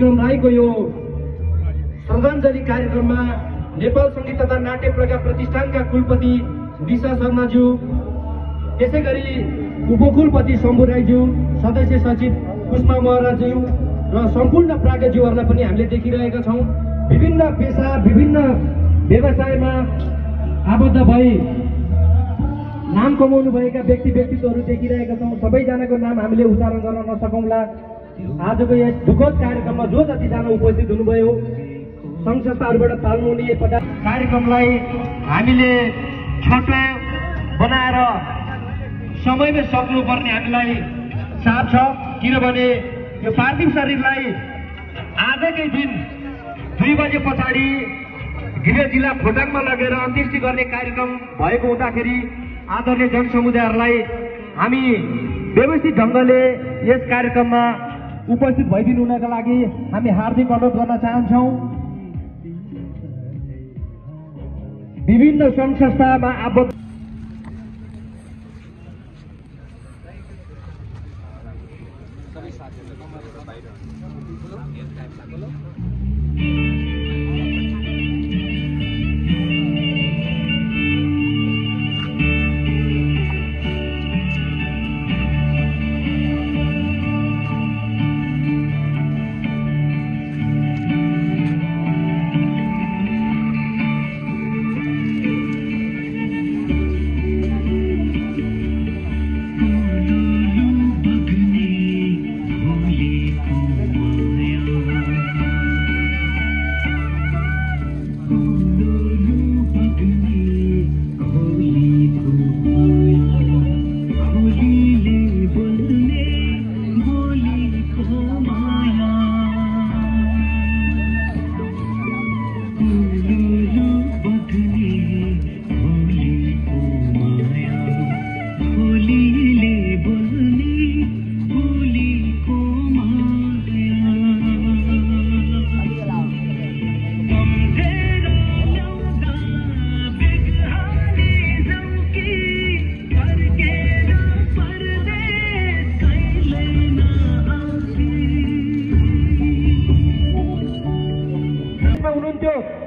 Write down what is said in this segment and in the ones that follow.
विक्रम राईको यो श्रद्धाञ्जली कार्यक्रममा नेपाल सङ्गीत तथा नाट्य प्रज्ञा प्रतिष्ठानका कुलपति निशा शर्माज्यू, त्यसै गरी उपकुलपति शम्भु राईज्यू, सदस्य सचिव पुष्पा महराज्यू र सम्पूर्ण प्राज्ञज्यूहरूलाई पनि हामीले देखिरहेका छौँ। विभिन्न पेसा, विभिन्न व्यवसायमा आबद्ध भई नाम कमाउनु भएका व्यक्तित्वहरू देखिरहेका छौँ। सबैजनाको नाम हामीले उच्चारण गर्न नसकौँला। आजको यस दुःखद कार्यक्रममा जो जतिजना उपस्थित हुनुभयो, सङ्घ संस्थाहरूबाट पाल्नुहुने कार्यक्रमलाई हामीले छोटो बनाएर समयमै सक्नुपर्ने हामीलाई चाप छ, किनभने यो पार्थिव शरीरलाई आजकै दिन 2 बजे पछाडि गृह जिल्ला खोटाङमा लगेर अन्त्येष्टि गर्ने कार्यक्रम भएको हुँदाखेरि आदरणीय जनसमुदायहरूलाई हामी व्यवस्थित ढङ्गले यस कार्यक्रममा उपस्थित भइदिनु हुनका लागि हामी हार्दिक अनुरोध गर्न चाहन्छौँ। विभिन्न सङ्घ संस्थामा आबद्ध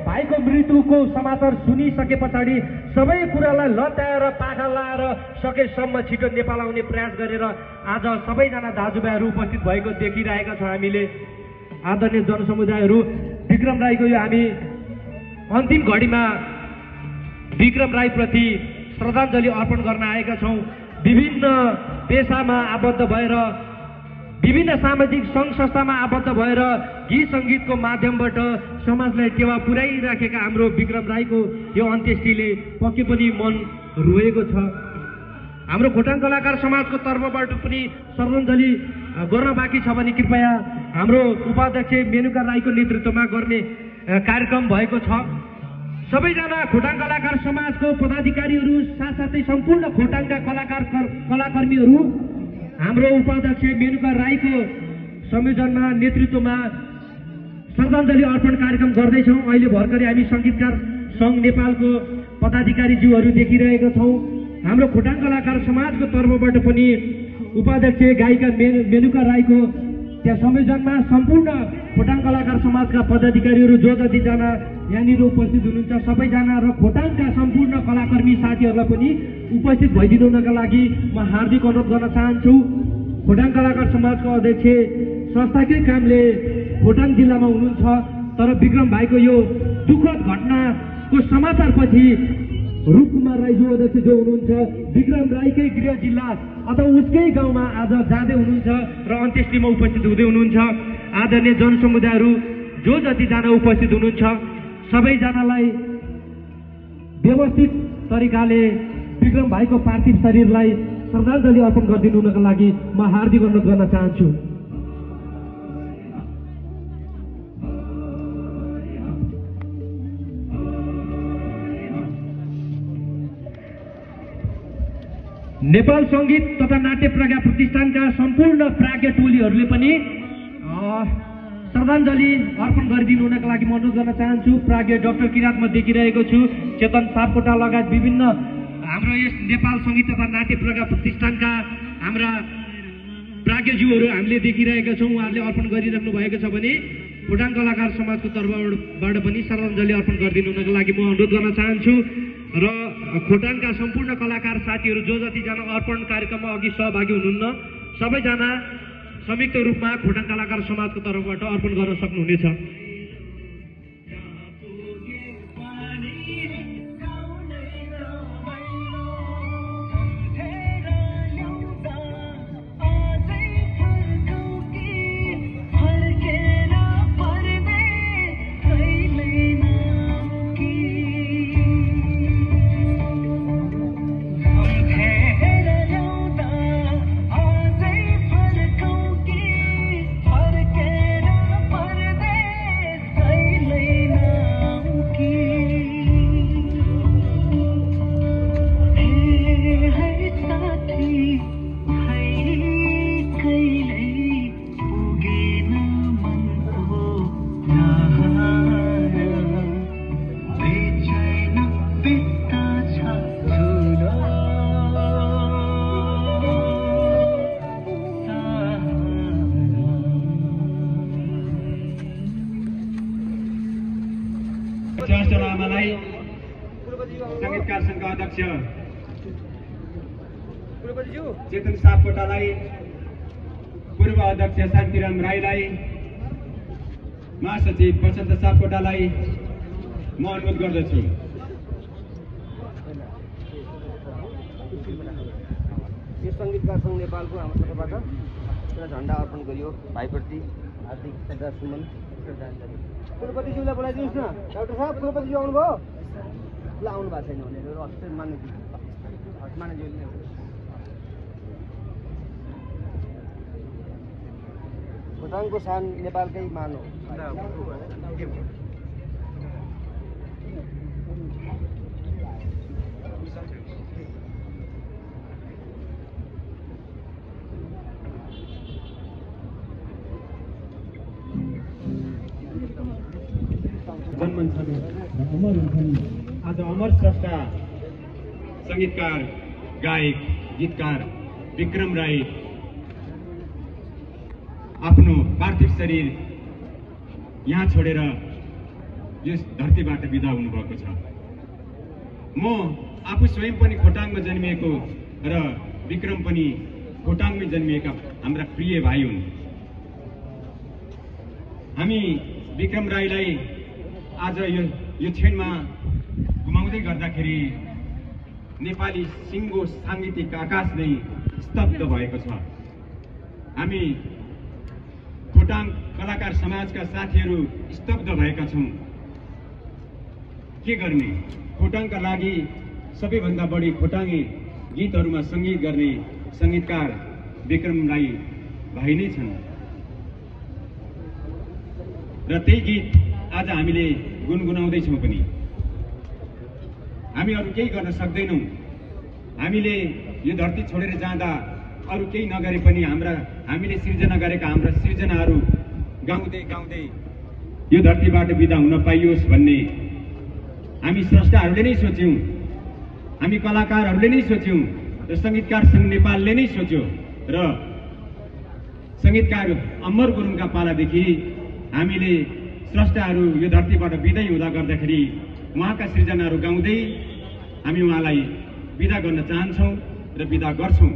भाइको मृत्युको समाचार सुनिसके पछाडि सबै कुरालाई लत्याएर पाखा लाएर सकेसम्म छिटो नेपाल आउने प्रयास गरेर आज सबैजना दाजुभाइहरू उपस्थित भएको देखिरहेका छौँ। हामीले आदरणीय जनसमुदायहरू, विक्रम राईको यो हामी अन्तिम घडीमा विक्रम राईप्रति श्रद्धाञ्जली अर्पण गर्न आएका छौँ। विभिन्न पेसामा आबद्ध भएर, विभिन्न सामाजिक सङ्घ संस्थामा आबद्ध भएर गीत सङ्गीतको माध्यमबाट समाजलाई टेवा पुर्याइराखेका हाम्रो विक्रम राईको यो अन्त्येष्टिले पक्कै पनि मन रोएको छ। हाम्रो खोटाङ कलाकार समाजको तर्फबाट पनि श्रद्धाञ्जली गर्न बाँकी छ भने कृपया हाम्रो उपाध्यक्ष मेनुका राईको नेतृत्वमा गर्ने कार्यक्रम भएको छ। सबैजना खोटाङ कलाकार समाजको पदाधिकारीहरू साथसाथै सम्पूर्ण खोटाङका कलाकर्मीहरू हाम्रो उपाध्यक्ष मेनुका राईको संयोजनमा नेतृत्वमा श्रद्धाञ्जली अर्पण कार्यक्रम गर्दैछौँ। अहिले भर्खरै हामी सङ्गीतकार सङ्घ नेपालको पदाधिकारीज्यूहरू देखिरहेका छौँ। हाम्रो खोटाङ कलाकार समाजको तर्फबाट पनि उपाध्यक्ष गायिका मेनुका राईको त्यहाँ संयोजनमा सम्पूर्ण खोटाङ कलाकार समाजका पदाधिकारीहरू जो जतिजना यहाँनिर उपस्थित हुनुहुन्छ सबैजना र खोटाङका सम्पूर्ण कलाकर्मी साथीहरूलाई पनि उपस्थित भइदिनु हुनका लागि म हार्दिक अनुरोध गर्न चाहन्छु। खोटाङ कलाकार समाजको अध्यक्ष संस्थाकै कामले खोटाङ जिल्लामा हुनुहुन्छ, तर विक्रम भाइको यो दुःखद घटनाको समाचारपछि रूपकुमार राई जो अध्यक्ष जो हुनुहुन्छ, विक्रम राईकै गृह जिल्ला अथवा उसकै गाउँमा आज जाँदै हुनुहुन्छ र अन्त्येष्टिमा उपस्थित हुँदै हुनुहुन्छ। आदरणीय जनसमुदायहरू जो जतिजना उपस्थित हुनुहुन्छ सबैजनालाई व्यवस्थित तरिकाले विक्रम भाइको पार्थिव शरीरलाई श्रद्धाञ्जली अर्पण गरिदिनु हुनका लागि म हार्दिक अनुरोध गर्न चाहन्छु। नेपाल सङ्गीत तथा नाट्य प्रज्ञा प्रतिष्ठानका सम्पूर्ण प्राज्ञ टोलीहरूले पनि श्रद्धाञ्जली अर्पण गरिदिनु हुनका लागि म अनुरोध गर्न चाहन्छु। प्राज्ञ डाक्टर किरात म देखिरहेको छु, चेतन सापकोटा लगायत विभिन्न हाम्रो यस नेपाल सङ्गीत तथा नाट्य प्रज्ञा प्रतिष्ठानका हाम्रा प्राज्ञज्यूहरू हामीले देखिरहेका छौँ। उहाँहरूले अर्पण गरिराख्नु भएको छ भने खोटाङ कलाकार समाजको तर्फबाट पनि श्रद्धाञ्जली अर्पण गरिदिनुको लागि म अनुरोध गर्न चाहन्छु र खोटाङका सम्पूर्ण कलाकार साथीहरू जो जतिजना अर्पण कार्यक्रममा अघि सहभागी हुनुहुन्न सबैजना संयुक्त रूपमा खोटाङ कलाकार समाजको तर्फबाट अर्पण गर्न सक्नुहुनेछ। संगीतकार संघका अध्यक्ष चेतन सापकोटालाई, पूर्व अध्यक्ष शान्तिराम राईलाई, महासचिव वसन्त सापकोटालाई म अनुरोध गर्दछु। यो संगीतकार संघ नेपालको हाम्रो तर्फबाट एउटा झण्डा अर्पण गरियो भाइप्रति हार्दिक श्रद्धासुमन श्रद्धाञ्जली। कुलपतिज्यूलाई बोलाइदिनुहोस् न। डाक्टर साहब कुलपतिज्यू आउनुभयो? ल आउनु भएको छैन भने अस्ति मानेज्यूले खोटाङको सान नेपालकै मान हो। आज अमर स्रष्टा संगीतकार गायक गीतकार विक्रम राई आफ्नो पार्थिव शरीर यहाँ छोडेर यस धरतीबाट बिदा हुनुभएको छ। म आफू स्वयं पनि खोटाङमा जन्मिएको र विक्रम पनि खोटाङमै जन्मिएका हाम्रा प्रिय भाइ हुन्। हामी विक्रम राईलाई आज यो क्षणमा गुमाउँदै गर्दाखेरि नेपाली सिङ्गो साङ्गीतिक आकाश नै स्तब्ध भएको छ। हामी खोटाङ कलाकार समाजका साथीहरू स्तब्ध भएका छौँ। के गर्ने? खोटाङका लागि सबैभन्दा बढी खोटाङे गीतहरूमा सङ्गीत गर्ने सङ्गीतकार विक्रम राई भाइ नै छन् र त्यही गीत आज हामीले गुनगुनाउँदैछौँ पनि। हामी अरू केही गर्न सक्दैनौँ। हामीले यो धरती छोडेर जाँदा अरू केही नगरे पनि हामीले सिर्जना गरेका हाम्रा सिर्जनाहरू गाउँदै गाउँदै यो धरतीबाट बिदा हुन पाइयोस् भन्ने हामी स्रष्टाहरूले नै सोच्यौँ, हामी कलाकारहरूले नै सोच्यौँ र सङ्गीतकार सङ्घ नेपालले नै सोच्यो र सङ्गीतकार अमर गुरुङका पालादेखि हामीले स्रष्टाहरू यो धरतीबाट बिदै हुँदा गर्दाखेरि उहाँका सृजनाहरू गाउँदै हामी उहाँलाई बिदा गर्न चाहन्छौँ र बिदा गर्छौँ।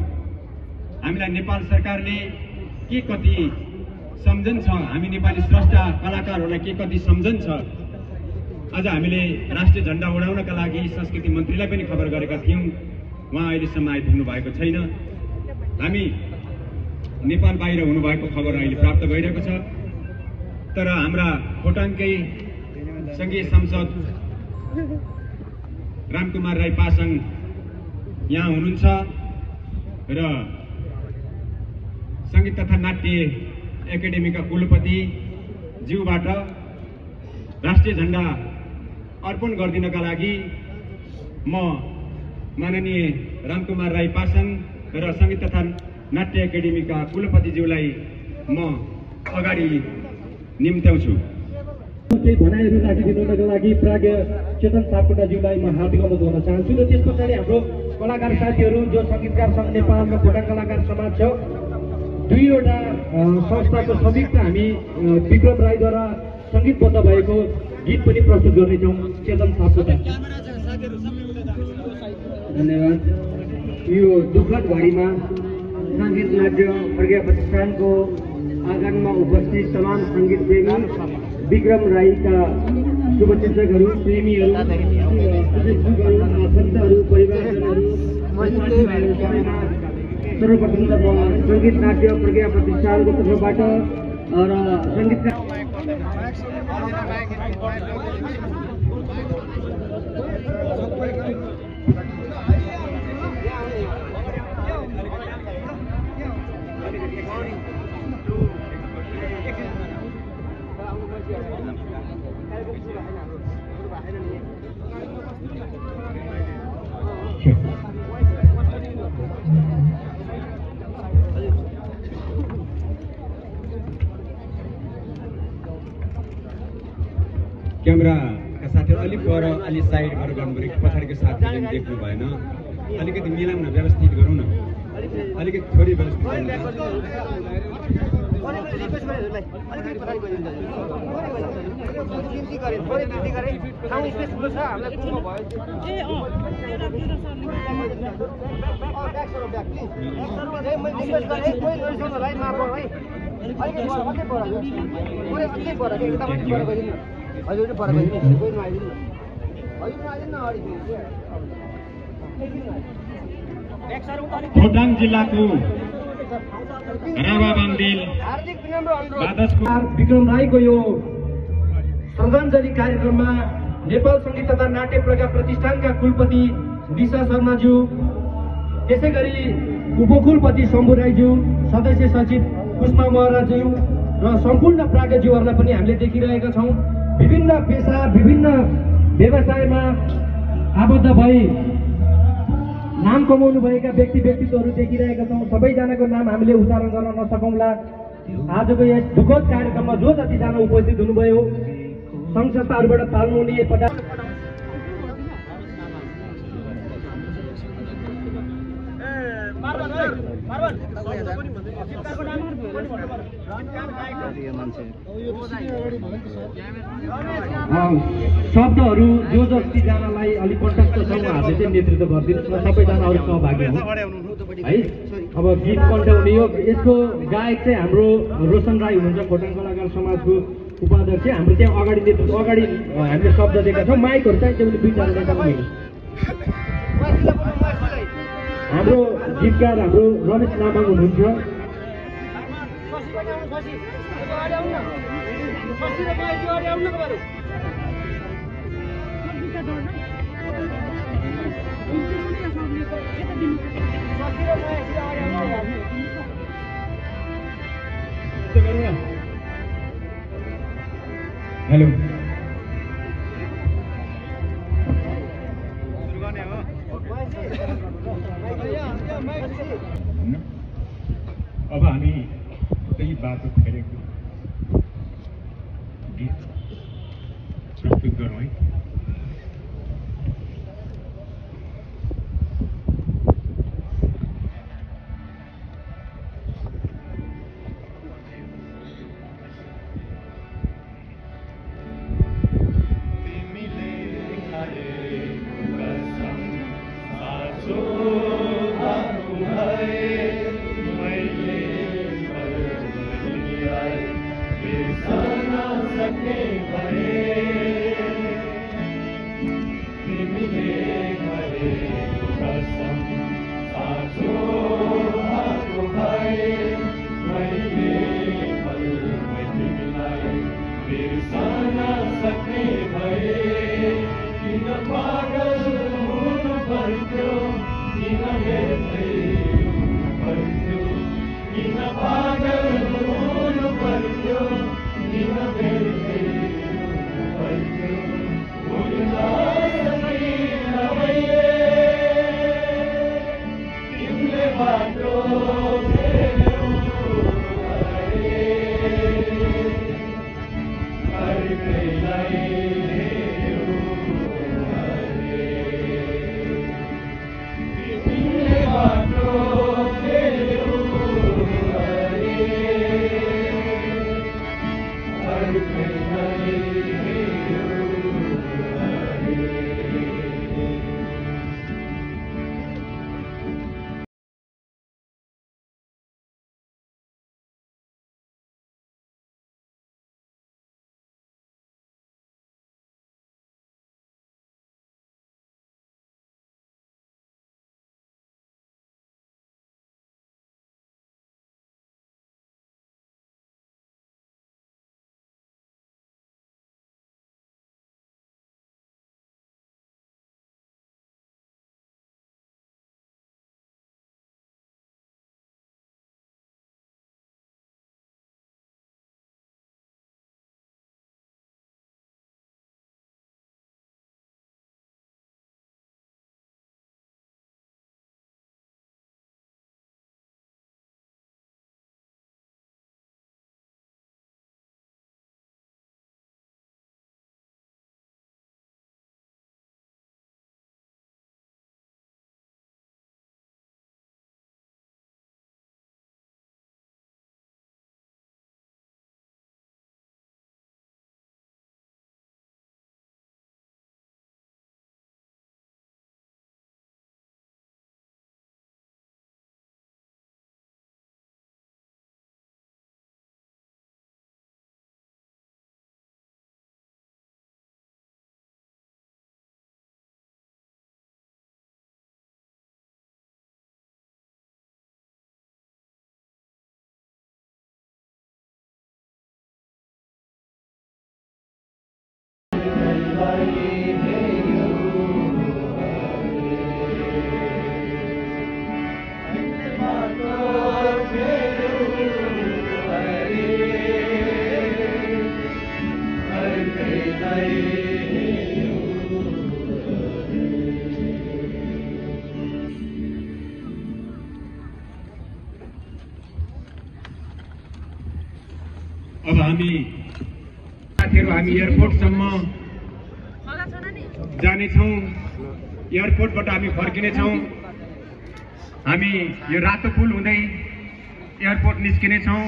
हामीलाई नेपाल सरकारले के कति सम्झन्छ, हामी नेपाली स्रष्टा कलाकारहरूलाई के कति सम्झन्छ। आज हामीले राष्ट्रिय झण्डा उडाउनका लागि संस्कृति मन्त्रीलाई पनि खबर गरेका थियौँ, उहाँ अहिलेसम्म आइपुग्नु भएको छैन। हामी नेपाल बाहिर हुनुभएको खबर अहिले प्राप्त भइरहेको छ। तर हाम्रा खोटाङकै सङ्घीय सांसद रामकुमार राई पासाङ यहाँ हुनुहुन्छ र सङ्गीत तथा नाट्य एकाडेमीका कुलपति ज्यूबाट राष्ट्रिय झण्डा अर्पण गरिदिनका लागि म माननीय रामकुमार राई पासाङ र सङ्गीत तथा नाट्य एकाडेमीका कुलपतिज्यूलाई म अगाडि निम्त्याउँछु। केही भनाइहरू राखिदिनुको लागि प्राज्ञ चेतन सापकोटाज्यूलाई म हार्दिक अनुरोध गर्न चाहन्छु र त्यस पछाडि हाम्रो कलाकार साथीहरू जो सङ्गीतकार सङ्घ नेपाल र खोटाङ कलाकार समाज छ, दुईवटा संस्थाको संयुक्त हामी विक्रम राईद्वारा सङ्गीतबद्ध भएको गीत पनि प्रस्तुत गर्नेछौँ। चेतन सापकोटा। धन्यवाद। यो दुःखद घडीमा सङ्गीत नाट्य प्रज्ञा प्रतिष्ठानको आँगनमा उपस्थित तमाम सङ्गीत प्रेमी विक्रम राईका शुभचिन्तकहरू, प्रेमीहरू, आफन्तहरू, परिवारजनहरू, सर्वप्रथम त म सङ्गीत नाट्य प्रज्ञा प्रतिष्ठानको तर्फबाट र सङ्गीतका क्यामेराका साथीहरू अलिक पर अलि साइड गरेर गर्नुपऱ्यो। पछाडिको साथीले देख्नु भएन। अलिकति मिलाउन, व्यवस्थित गरौँ न। अलिकति थोरै व्यवस्थित खोटाङ जिल्लाको विक्रम राईको यो श्रद्धाञ्जली कार्यक्रममा नेपाल सङ्गीत तथा नाट्य प्रज्ञा प्रतिष्ठानका कुलपति दिशा शर्माज्यू, त्यसै गरी उपकुलपति शम्भु राईज्यू, सदस्य सचिव पुष्पा महराज्यू र सम्पूर्ण प्राज्ञज्यूहरूलाई पनि हामीले देखिरहेका छौँ। विभिन्न पेसा, विभिन्न व्यवसायमा आबद्ध भई नाम कमाउनु भएका व्यक्तित्वहरू देखिरहेका छौँ। सबैजनाको नाम हामीले उच्चारण गर्न नसकौँला। आजको यस दुःखद कार्यक्रममा जो जतिजना उपस्थित हुनुभयो, सङ्घ संस्थाहरूबाट पाल्नुहुने शब्दहरू जो जतिजनालाई अलिक कन्टक्ट छ उहाँहरूले चाहिँ नेतृत्व गरिदिनुहोस् न। सबैजना अरू सहभागी हुन् है। अब गीत कन्ठाउने यो यसको गायक चाहिँ हाम्रो रोशन राई हुनुहुन्छ, खोटाङ कलाकार समाजको उपाध्यक्ष। हाम्रो त्यहाँ अगाडि हामीले शब्द दिएका छौँ। माइकहरू चाहिँ त्यो पनि दुईजना नेताको हाम्रो गीतकार हाम्रो रमेश लामाङ हुनुहुन्छ। हेलो, अब हामी त्यही बाटो फेरेको गीत प्रस्तुत गरौँ है। हामी साथीहरू हामी एयरपोर्टसम्म जानेछौँ। एयरपोर्टबाट हामी फर्किनेछौँ। हामी यो रातो पुल हुँदै एयरपोर्ट निस्किनेछौँ।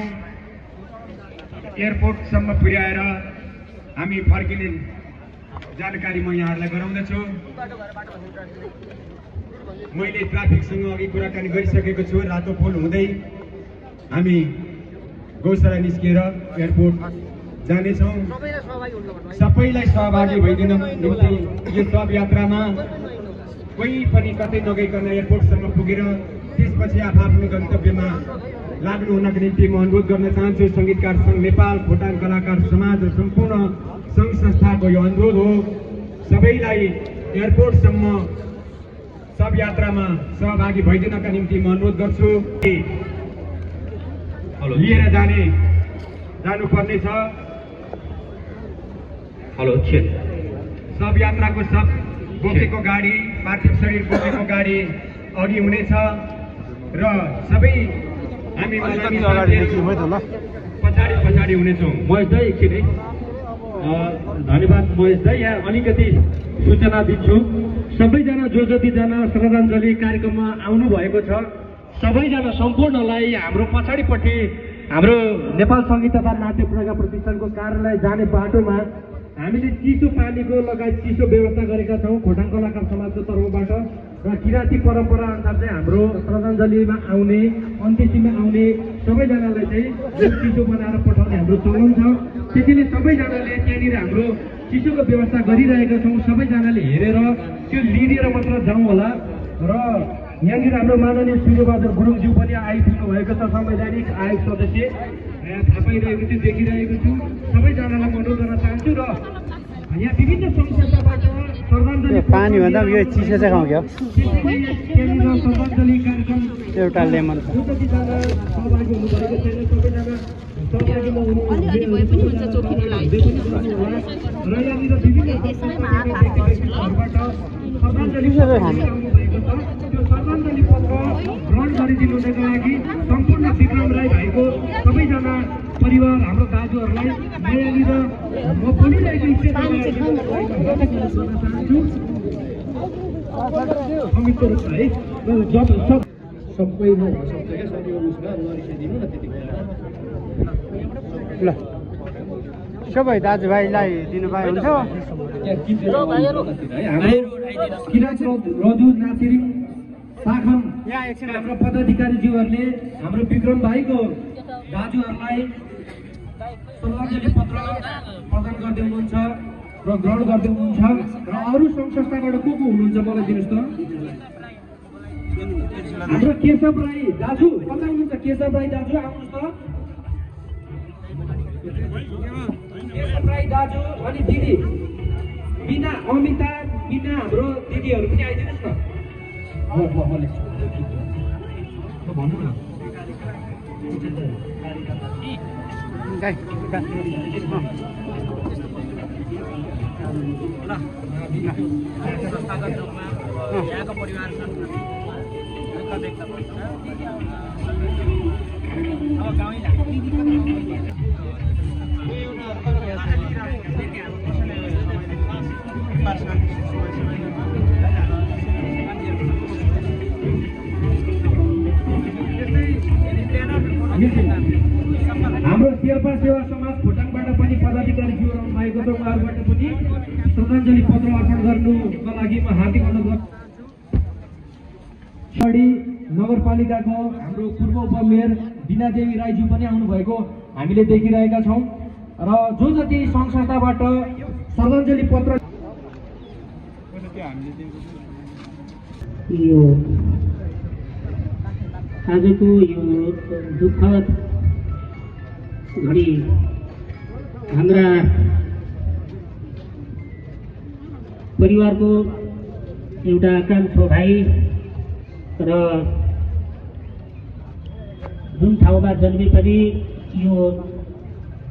एयरपोर्टसम्म पुर्याएर हामी फर्किने जानकारी म यहाँहरूलाई गराउँदछु। मैले ट्राफिकसँग अघि कुराकानी गरिसकेको छु। रातो पुल हुँदै हामी गौशाला निस्किएर एयरपोर्ट जानेछौँ। सबैलाई सहभागी भइदिन निम्ति यो सब यात्रामा कोही पनि कतै नगइकन एयरपोर्टसम्म पुगेर त्यसपछि आफ्नो गन्तव्यमा लाग्नु हुनको निम्ति म अनुरोध गर्न चाहन्छु। सङ्गीतकार सङ्घ नेपाल, खोटाङ कलाकार समाज र सम्पूर्ण सङ्घ संस्थाको यो अनुरोध हो। सबैलाई एयरपोर्टसम्म सब यात्रामा सहभागी भइदिनका निम्ति म अनुरोध गर्छु। लिएर जानुपर्नेछ। सब यात्राको सब बोकेको गाडी, पार्थिव शरीर बोकेको गाडी अघि हुनेछ र सबै हामी पछाडि हुनेछौँ। महेश दाइ एकछिन है, धन्यवाद महेश दाइ। यहाँ अलिकति सूचना दिन्छु। सबैजना जो जतिजना श्रद्धाञ्जलि कार्यक्रममा आउनु भएको छ सबैजना सम्पूर्णलाई हाम्रो पछाडिपट्टि हाम्रो नेपाल सङ्गीत तथा नाट्य पुरस्कार प्रतिष्ठानको कार्यालय जाने बाटोमा हामीले चिसो पानीको लगायत चिसो व्यवस्था गरेका छौँ खोटाङ कलाकार समाजको तर्फबाट। र किराँती परम्परा अनुसार चाहिँ हाम्रो श्रद्धाञ्जलीमा आउने, अन्त्येष्टिमा आउने सबैजनालाई चाहिँ चिसो बनाएर पठाउने हाम्रो चलन छ। त्यसैले सबैजनाले त्यहाँनिर हाम्रो चिसोको व्यवस्था गरिरहेका छौँ। सबैजनाले हेरेर त्यो लिएर मात्र जाउँ होला। र यहाँनिर हाम्रो माननीय सूर्यबहादुर गुरुङज्यू पनि आइपुग्नु भएको छ, संवैधानिक आयोग सदस्य। थाहा पाइरहेको छु, देखिरहेको छु। सबैजनालाई म अनुरोध गर्न चाहन्छु। र यहाँ विभिन्न संस्थाबाट श्रद्धाञ्जली पानी भन्दा यो चिसो चाहिँ खाउँ क्या श्रद्धाञ्जली कार्यक्रम एउटा लेमन जतिजना सहभागी हुनुभएको छैन सबैजना सहभागीमा हुनु र यहाँनिर विभिन्न श्रद्धाञ्जली त्यो श्रद्धाञ्जली पत्र ग्रहण गरिदिनुको लागि सम्पूर्ण विक्रम राई भाइको सबैजना परिवार हाम्रो दाजुहरूलाई यहाँनिर म बोलिरहेको संयुक्त रूपमा है जब सबैमा हुनसक्छ क्या शरीर उसमा नरिसाइदिनु न त्यति बेला ल सबै दाजुभाइलाई दिनुभयो हुन्छ। किराँत रजु नासिरिङ शाखन हाम्रो पदाधिकारीज्यूहरूले हाम्रो विक्रम भाइको दाजुहरूलाई श्रद्धाञ्जली पत्र प्रदान गर्दै हुनुहुन्छ र ग्रहण गर्दै हुनुहुन्छ। र अरू सङ्घ संस्थाबाट को हुनुहुन्छ मलाई दिनुहोस् त। हाम्रो केशव राई दाजु कता हुनुहुन्छ? केशव राई दाजु आउनुहोस् त। केशव राई दाजु अनि दिदी बिना अमिता बिना हाम्रो दिदीहरू पनि आइदिनुहोस् न। भन्नु न यहाँको परिवार हाम्रो शेर्पा सेवा समाज खोटाङबाट पनि पदाधिकारीज्यूहरू आउनुभएको छ। उहाँहरूबाट पनि श्रद्धाञ्जली पत्र अर्पण गर्नुको लागि म हार्दिक अनुरोध गर्छु। नगरपालिकाको हाम्रो पूर्व उपमेयर बिनादेवी राईज्यू पनि आउनुभएको हामीले देखिरहेका छौँ। र जो जति सङ्घ संस्थाबाट श्रद्धाञ्जली पत्र यो आजको यो दुःखद घडी हाम्रा परिवारको एउटा कान्छो भाइ र जुन ठाउँमा जन्मे पनि यो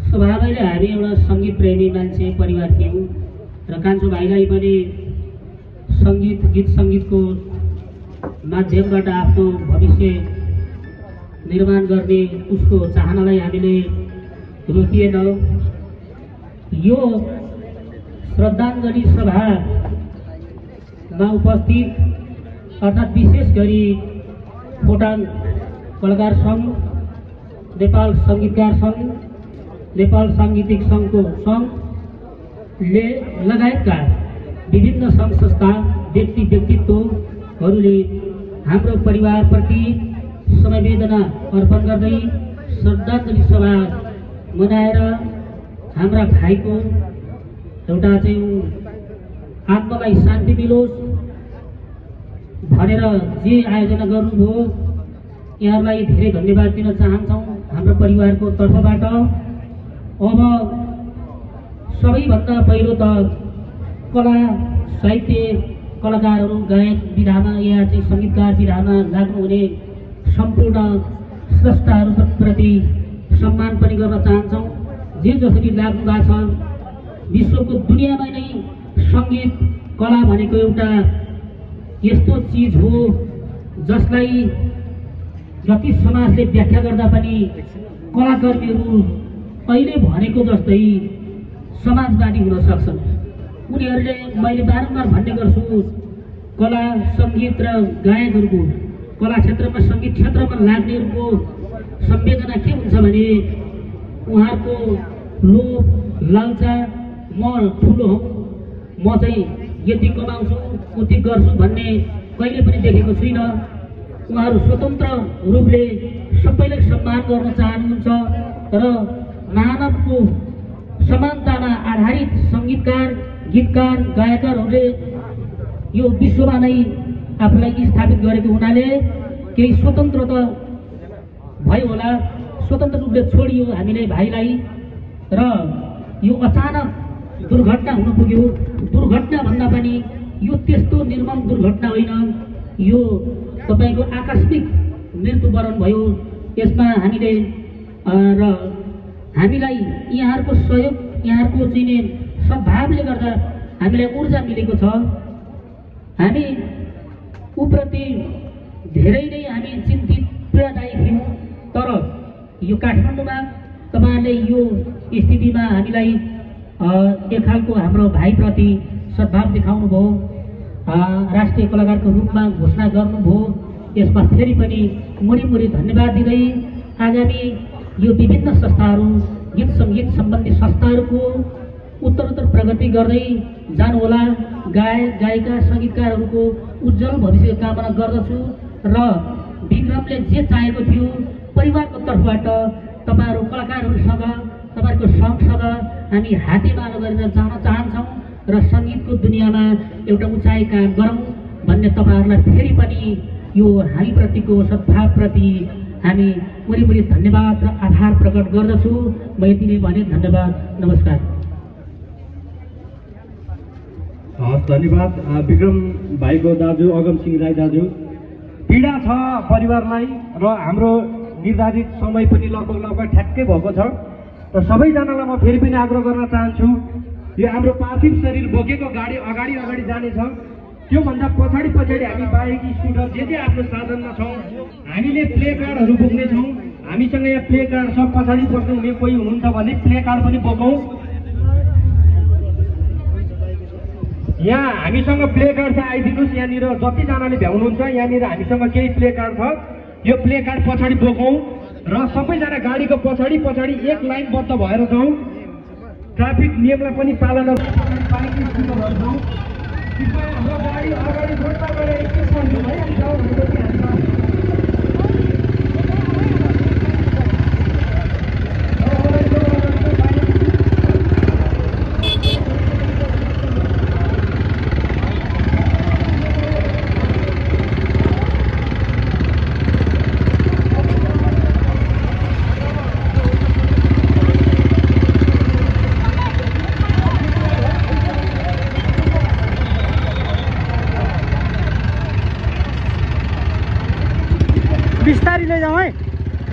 स्वभावैले हामी एउटा सङ्गीत प्रेमी मान्छे परिवार थियौँ र कान्छो भाइलाई पनि गीत सङ्गीतको माध्यमबाट आफ्नो भविष्य निर्माण गर्ने उसको चाहनालाई हामीले रोकिएन। यो श्रद्धाञ्जली सभामा उपस्थित अर्थात् विशेष गरी खोटाङ कलाकार सङ्घ, नेपाल सङ्गीतकार सङ्घ, नेपाल साङ्गीतिक सङ्घको सङ्घले लगायतका विभिन्न सङ्घ संस्था व्यक्तित्वहरूले हाम्रो परिवारप्रति समवेदना अर्पण गर्दै श्रद्धाञ्जली सभा मनाएर हाम्रा भाइको एउटा चाहिँ आत्मालाई शान्ति मिलोस् भनेर जे आयोजना गर्नुभयो यहाँलाई धेरै धन्यवाद दिन चाहन्छौँ हाम्रो परिवारको तर्फबाट। अब सबैभन्दा पहिलो त कला साहित्य कलाकारहरू गायक विधामा या चाहिँ सङ्गीतकार विधामा लाग्नुहुने सम्पूर्ण स्रष्टाहरूप्रति सम्मान पनि गर्न चाहन्छौँ। जे जसरी लाग्नु भएको छ, विश्वको दुनियाँमा नै सङ्गीत कला भनेको एउटा यस्तो चिज हो जसलाई जति समाजले व्याख्या गर्दा पनि कलाकर्मीहरू अहिले भनेको जस्तै समाजवादी हुन सक्छन्। उनीहरूले मैले बारम्बार भन्ने गर्छु, कला सङ्गीत र गायकहरूको कला क्षेत्रमा सङ्गीत क्षेत्रमा लाग्नेहरूको संवेदना के हुन्छ भने उहाँहरूको लोभ लालसा म ठुलो हुँ, म चाहिँ यति कमाउँछु उति गर्छु भन्ने कहिले पनि देखेको छुइनँ। उहाँहरू स्वतन्त्र रूपले सबैलाई सम्मान गर्न चाहनुहुन्छ र मानवको समानतामा आधारित सङ्गीतकार, गीतकार, गायकहरूले यो विश्वमा नै आफूलाई स्थापित गरेको हुनाले केही स्वतन्त्र त भयो होला, स्वतन्त्र रूपले छोडियो हामीले भाइलाई र यो अचानक दुर्घटना हुन पुग्यो। दुर्घटना भन्दा पनि यो त्यस्तो निर्मम दुर्घटना होइन, यो तपाईँको आकस्मिक मृत्युवरण भयो। यसमा हामीले र हामीलाई यहाँहरूको सहयोग, यहाँहरूको चाहिने सद्भावले गर्दा हामीलाई ऊर्जा मिलेको छ। हामी उप्रति धेरै नै हामी चिन्तित पीडादायी थियौँ, तर यो काठमाडौँमा तपाईँहरूले यो स्थितिमा हामीलाई एक खालको हाम्रो भाइप्रति सद्भाव देखाउनु भयो, राष्ट्रिय कलाकारको रूपमा घोषणा गर्नुभयो। यसमा फेरि पनि मुरी धन्यवाद दिँदै आगामी यो विभिन्न संस्थाहरू, गीत सङ्गीत सम्बन्धी संस्थाहरूको उत्तरोत्तर प्रगति गर्दै जानुहोला। गायक गायिका सङ्गीतकारहरूको उज्जवल भविष्यको कामना गर्दछु र विक्रमले जे चाहेको थियो परिवारको तर्फबाट तपाईँहरू कलाकारहरूसँग, तपाईँहरूको सङ्घसँग हामी हातेमालो गरेर जान चाहन्छौँ र सङ्गीतको दुनियाँमा एउटा उचाइ कायम गरौँ भन्ने तपाईँहरूलाई फेरि पनि यो हामीप्रतिको सद्भावप्रति हामी मुरी धन्यवाद र आभार प्रकट गर्दछु। म यति नै भने धन्यवाद, नमस्कार। हस्, धन्यवाद विक्रम भाइको दाजु, अगम सिंह राई दाजु। पीडा छ परिवारलाई र हाम्रो निर्धारित समय पनि लगभग ठ्याक्कै भएको छ र सबैजनालाई म फेरि पनि आग्रह गर्न चाहन्छु, यो हाम्रो पार्थिव शरीर बोकेको गाडी अगाडि जानेछ, त्योभन्दा पछाडि हामी बाइक, स्कुटर जे आफ्नो साधनमा छौँ हामीले प्ले कार्डहरू बोक्नेछौँ। हामीसँग यहाँ प्ले कार्ड छ, पछाडि बस्नु हुने कोही हुनुहुन्छ भने प्ले कार्ड पनि बोकौँ। यहाँ हामीसँग प्ले कार्ड छ, आइदिनुहोस्। यहाँनिर जतिजनाले भ्याउनुहुन्छ यहाँनिर हामीसँग केही प्ले कार्ड छ, यो प्ले कार्ड पछाडि बोकौँ र सबैजना गाडीको पछाडि एक लाइनबद्ध भएर जाउँ। ट्राफिक नियमलाई पनि पालना गर्छौँ। हाम्रो गाडी अगाडि बढ्दा गएर एकैछिन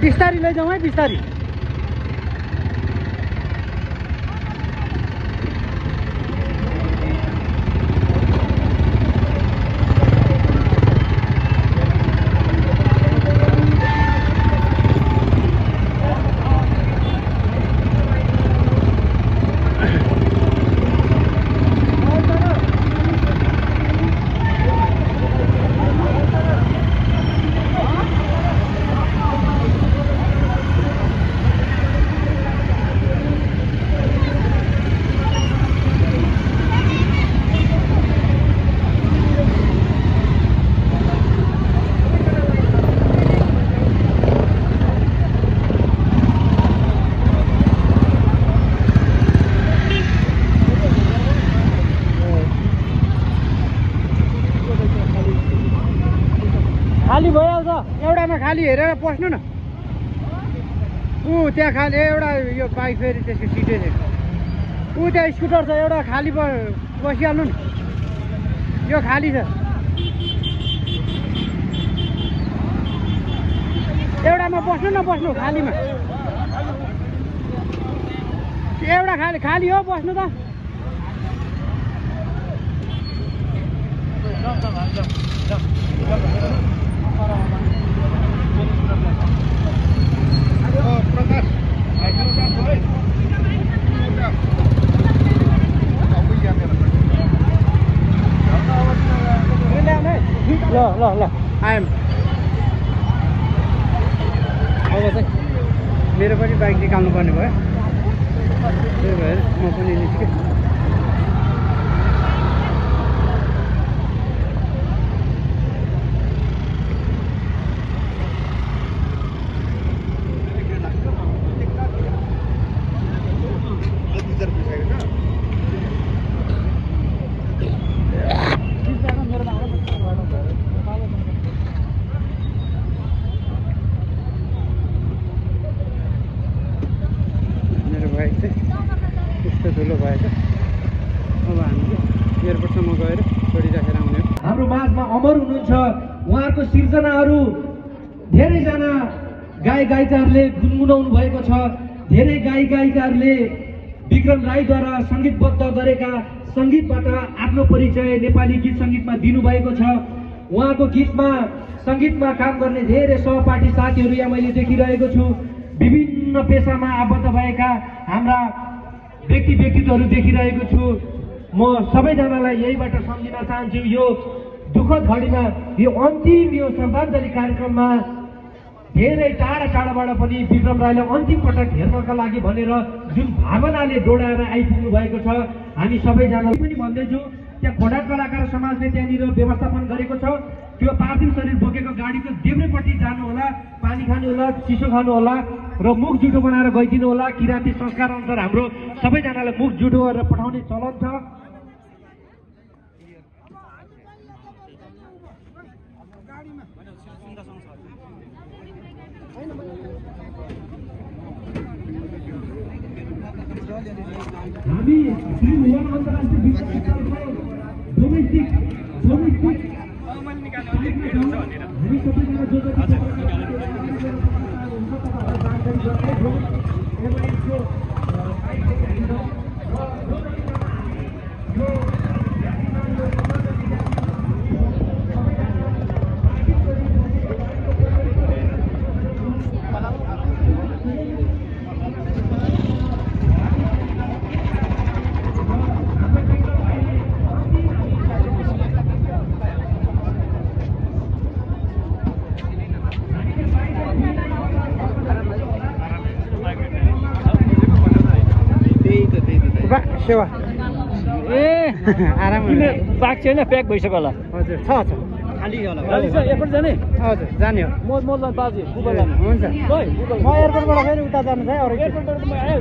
बिस्तारी ले जाऊँ है, बिस्तारी। खाली भइहाल्छ एउटामा खाली हेरेर पस्नु न त्यहाँ खाली एउटा यो बाइक फेरि त्यसको सिटै छ त्यहाँ स्कुटर छ एउटा खाली बसिहाल्नु नि यो खाली छ एउटामा बस्नु न बस्नु खालीमा एउटा खाली हो बस्नु त ल आएम अब चाहिँ मेरो पनि बाइक निकाल्नु पर्ने भयो त्यही भएर म पनि निस्केँ त्यस्तो ठुलो भएछ अब हामीले एयरपोर्टसम्म गएर छोडिराखेर आउने हाम्रो माझमा अमर हुनुहुन्छ उहाँहरूको सिर्जनाहरू धेरैजना गायकहरूले गुनगुनाउनु भएको छ धेरै गायिकाहरूले विक्रम राईद्वारा सङ्गीतबद्ध गरेका सङ्गीतबाट आफ्नो परिचय नेपाली गीत सङ्गीतमा दिनुभएको छ उहाँको गीतमा सङ्गीतमा काम गर्ने धेरै सहपाठी साथीहरू यहाँ मैले देखिरहेको छु विभिन्न पेसामा आबद्ध भएका हाम्रा व्यक्तित्वहरू देखिरहेको छु म सबैजनालाई यहीबाट सम्झिन चाहन्छु यो दुःखद घडीमा यो अन्तिम यो श्रद्धाञ्जली कार्यक्रममा धेरै टाढाबाट पनि विक्रम राईलाई अन्तिम पटक हेर्नका लागि भनेर जुन भावनाले डोडाएर आइपुग्नु भएको छ हामी सबैजनाले पनि भन्दैछु त्यहाँ घोडा कलाकार समाजले त्यहाँनिर व्यवस्थापन गरेको छ त्यो पार्थिव शरीर बोकेको गाडीको देब्रेपट्टि जानु होला पानी खानु होला चिसो खानु होला र मुख जुठो बनाएर गइदिनु होला किराँती संस्कार अनुसार हाम्रो सबैजनालाई मुख जुठो गरेर पठाउने चलन छ हामी अन्तर्राष्ट्रिय विश्वविद्यालयको डोमेस्टिक हामी सबैजना जो सेवा ए आराम बाइक छैन प्याक भइसक्यो होला हजुर छ खाली होला एयरपोर्ट जाने हजुर जाने हो म बाजे गुगल जाने हुन्छ म एयरपोर्टबाट फेरि उता जानु छ अरू एयरपोर्टबाट म आयो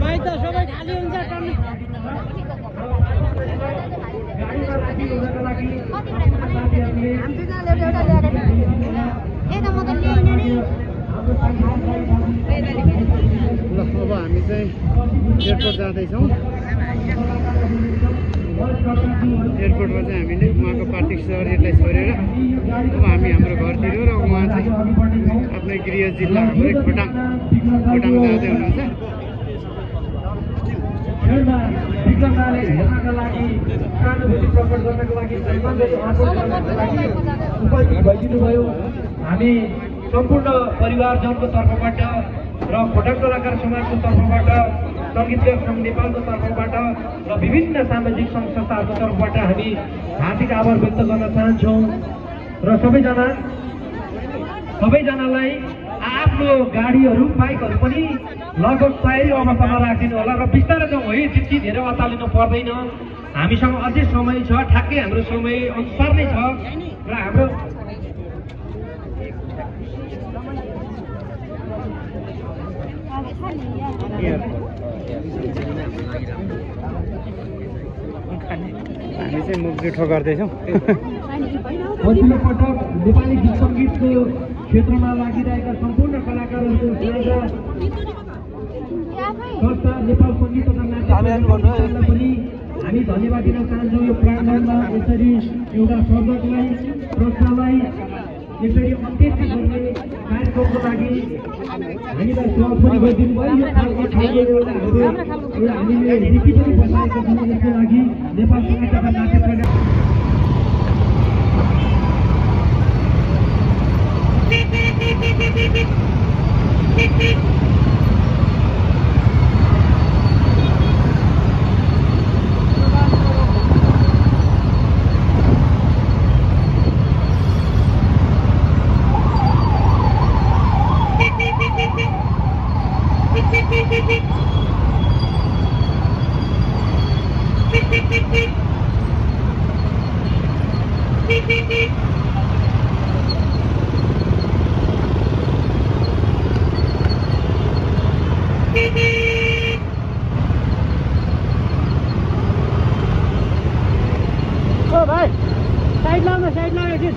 बाइक त सबै खाली हुन्छ ल अब हामी चाहिँ एयरपोर्ट जाँदैछौँ एयरपोर्टमा चाहिँ हामीले उहाँको पार्थिव शरीरलाई छोडेर अब हामी हाम्रो घरतिर र उहाँ चाहिँ आफ्नै गृह जिल्ला हाम्रै खोटाङ जाँदै हुनुहुन्छ भइदिनु भयो हामी सम्पूर्ण परिवारजनको तर्फबाट र खोटाङ कलाकार समाजको तर्फबाट सङ्गीतकार सङ्घ नेपालको तर्फबाट र विभिन्न सामाजिक सङ्घ संस्थाहरूको तर्फबाट हामी हार्दिक आभार व्यक्त गर्न चाहन्छौँ र सबैजनालाई आफ्नो गाडीहरू बाइकहरू पनि लगभग तयारी अवस्थामा राखिदिनु होला र बिस्तारै जाउँ है त्यति धेरै अतालिनु पर्दैन हामीसँग अझै समय छ ठ्याक्कै हाम्रो समय अनुसार नै छ र हाम्रो हामी चाहिँ मुख जुठो गर्दैछौँ। पछिल्लो पटक नेपाली गीत सङ्गीतको क्षेत्रमा लागिरहेका सम्पूर्ण कलाकारहरूको संस्था नेपाल सङ्गीत तथा नाट्यलाई पनि हामी धन्यवाद दिन चाहन्छौँ। यो प्राङ्गणमा यसरी एउटा सर्जकलाई प्रश्नलाई यसरी अन्त्येष्टि गर्ने कार्यक्रमको लागि हामीलाई सहयोग पनि गरिदिनु भयो। यो खालको ठाउँको एउटा हामीले नीति पनि बसाएको छौँ। यसको लागि नेपाल सङ्गीत तथा नाट्य प्रज्ञा भाइ साइड लाउन एकछिन।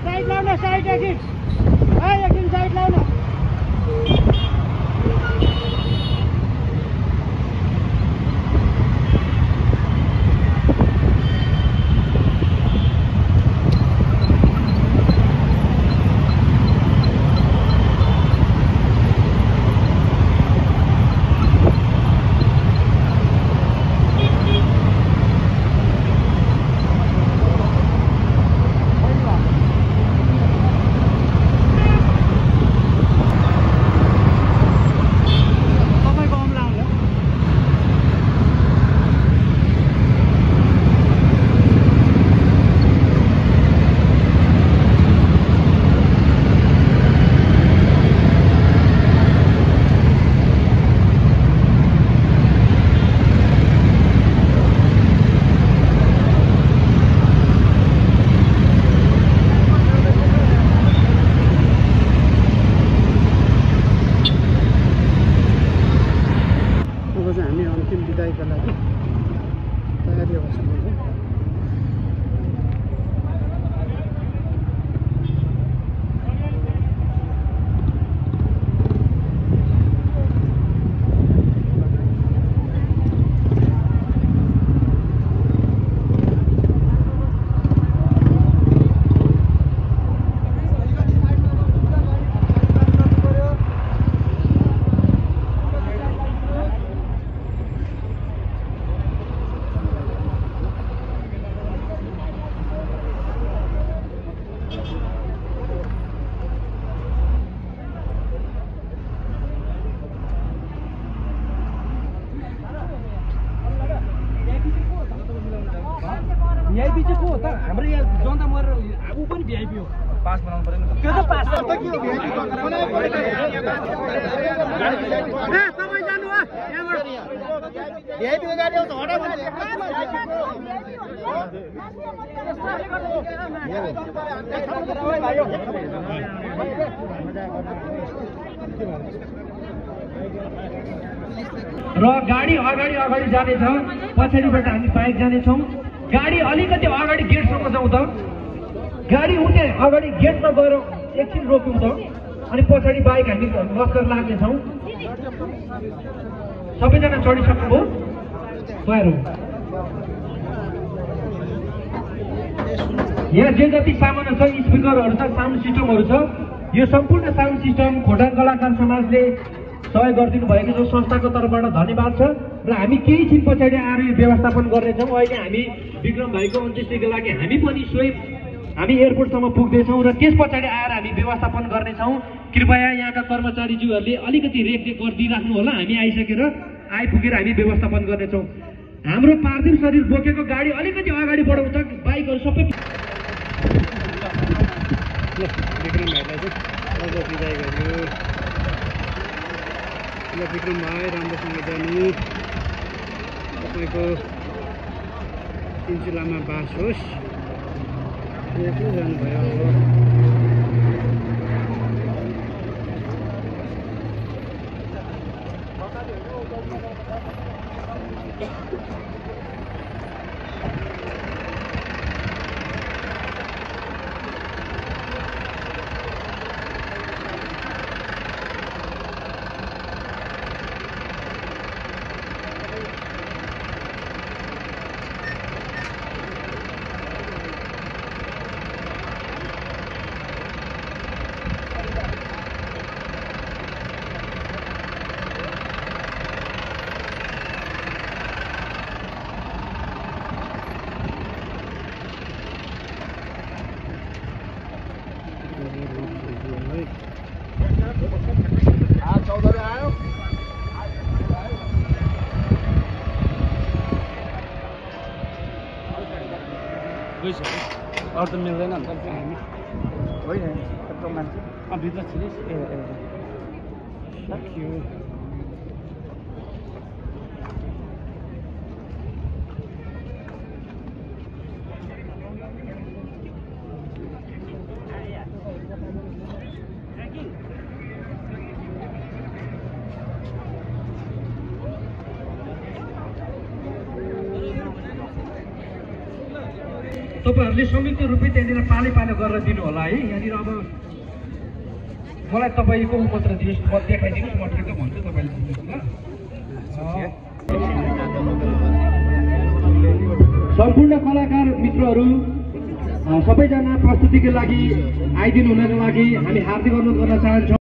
साइड लाउन साइड एकछिन साइड लाउन। हामी अन्तिम बिदाइका लागि तयारी अवस्थामा छौँ। भिआइपी चाहिँ को हो त? हाम्रो यहाँ जनता मरेर ऊ पनि भिआइपी हो। पास बनाउनु पर्दैन त्यो त पास त के हो भिआइपी तपाईँ जानु हो यहाँबाट भिआइपी को गाडी आउँछ हटा भने र गाडी अगाडि जानेछ, पछाडिबाट हामी बाइक जानेछौँ। गाडी अलिकति अगाडि गेटसम्म जाउँ त। गाडी उठे अगाडि गेटमा गएर एकछिन रोक्यौँ त, अनि पछाडि बाइक हामी लस्कर लाग्नेछौँ। सबैजना चढिसक्नुभयो? तयार हो? यहाँ जे जति सामान छ, स्पिकरहरू छ, साउन्ड सिस्टमहरू छ, यो सम्पूर्ण साउन्ड सिस्टम खोटाङ कलाकार समाजले सहयोग गरिदिनु भएको जो संस्थाको तर्फबाट धन्यवाद छ। र हामी केही छिन पछाडि आएर यो व्यवस्थापन गर्नेछौँ। अहिले हामी विक्रम भाइको अन्त्येष्टिको लागि हामी पनि सोही हामी एयरपोर्टसम्म पुग्दैछौँ र त्यस पछाडि आएर हामी व्यवस्थापन गर्नेछौँ। कृपया यहाँका कर्मचारीज्यूहरूले अलिकति रेखदेख गरिदिइराख्नु होला। हामी आइसकेर आइपुगेर हामी व्यवस्थापन गर्नेछौँ। हाम्रो पार्थिव शरीर बोकेको गाडी अलिकति अगाडि बढाउँ त, बाइकहरू सबै विक्रम भाइ राम्रोसँग जानु, तपाईँको तिनचुलामा बास होस्। जानुभयो अरू त मिल्दैन नि त हामी होइन यत्रो मान्छे भित्र छिरिस तपाईँहरूले संयुक्त रूपले त्यहाँनिर पाले पालो गरेर दिनु होला है। यहाँनिर अब मलाई तपाईँको मात्र दिनुहोस्, म देखाइदिनुहोस्, म ठिक भन्छु तपाईँले दिनुहोस् ल। सम्पूर्ण कलाकार मित्रहरू सबैजना प्रस्तुतिको लागि आइदिनु हुनको लागि हामी हार्दिक अनुरोध गर्न चाहन्छौँ।